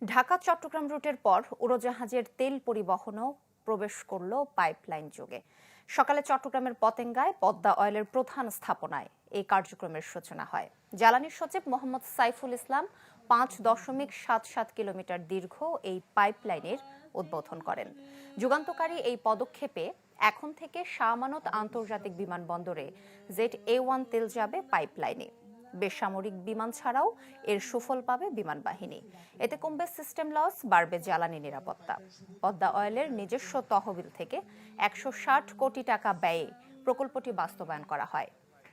ঢাকা চট্টগ্রাম রুটের পর উড়োজাহাজের তেল পরিবহনও প্রবেশ করল পাইপলাইন যোগে। সকালে চট্টগ্রামের পতেঙ্গায় পদ্মা অয়েলের প্রধান স্থাপনায় এই কার্যক্রমের সূচনা হয়। জ্বালানি সচিব মোহাম্মদ সাইফুল ইসলাম 5.77 কিলোমিটার দীর্ঘ এই পাইপলাইনের উদ্বোধন করেন। যুগান্তকারী এই পদক্ষেপে এখন থেকে শাহ আমানত আন্তর্জাতিক বিমানবন্দরে ZA1 তেল যাবে পাইপলাইনে। বেসামরিক বিমান ছাড়াও এর সুফল পাবে বিমান বাহিনী। এতে কমবে সিস্টেম লস, বাড়বে জ্বালানি নিরাপত্তা। পদ্মা অয়েলের নিজস্ব তহবিল থেকে 160 কোটি টাকা ব্যয়ে প্রকল্পটি বাস্তবায়ন করা হয়।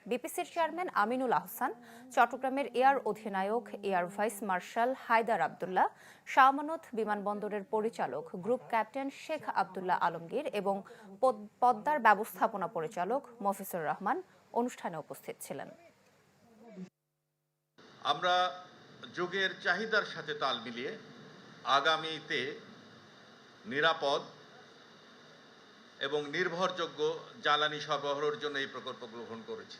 বিপিসির চেয়ারম্যান আমিনুল আহসান, চট্টগ্রামের এয়ার অধিনায়ক air vice marshal Haider Abdullah, Shah Amanat বিমানবন্দরের পরিচালক গ্রুপ ক্যাপ্টেন শেখ আব্দুল্লাহ আলমগীর এবং পদ্মার ব্যবস্থাপনা পরিচালক মফিজুর রহমান অনুষ্ঠানে উপস্থিত ছিলেন। আমরা যুগের চাহিদার সাথে তাল মিলিয়ে আগামীতে নিরাপদ এবং নির্ভরযোগ্য জ্বালানি সরবরাহের জন্য এই প্রকল্প গ্রহণ করেছি।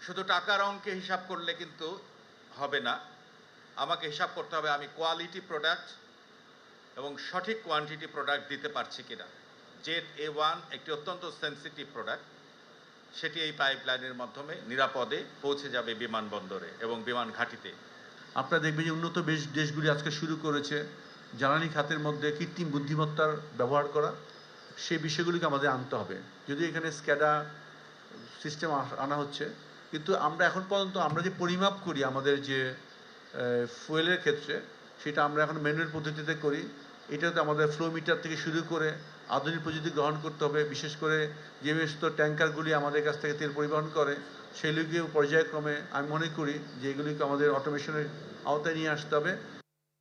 শুধু টাকার অঙ্কে হিসাব করলে কিন্তু হবে না, আমাকে হিসাব করতে হবে আমি কোয়ালিটি প্রোডাক্ট এবং সঠিক কোয়ান্টিটি প্রোডাক্ট দিতে পারছি কিনা। ZA1 একটি অত্যন্ত সেন্সিটিভ প্রোডাক্ট, সেটি এই পাইপলাইনের মাধ্যমে নিরাপদে পৌঁছে যাবে বিমানবন্দরে এবং বিমান ঘাঁটিতে। আপনারা দেখবেন যে উন্নত দেশগুলি আজকে শুরু করেছে জ্বালানি খাতের মধ্যে কৃত্রিম বুদ্ধিমত্তার ব্যবহার করা। সেই বিষয়গুলিকে আমাদের আনতে হবে। যদি এখানে স্ক্যাডা সিস্টেম আনা হচ্ছে, কিন্তু আমরা এখন পর্যন্ত আমরা যে পরিমাপ করি আমাদের যে ফুয়েলের ক্ষেত্রে, সেটা আমরা এখন ম্যানুয়াল পদ্ধতিতে করি। এটাতে আমাদের ফ্লো মিটার থেকে শুরু করে আধুনিক প্রযুক্তি গ্রহণ করতে হবে। বিশেষ করে যে সমস্ত ট্যাঙ্কারগুলি আমাদের কাছ থেকে তেল পরিবহন করে, সেগুলিকেও পর্যায়ক্রমে আমি মনে করি যে এগুলিকে আমাদের অটোমেশনের আওতায় নিয়ে আসতে হবে।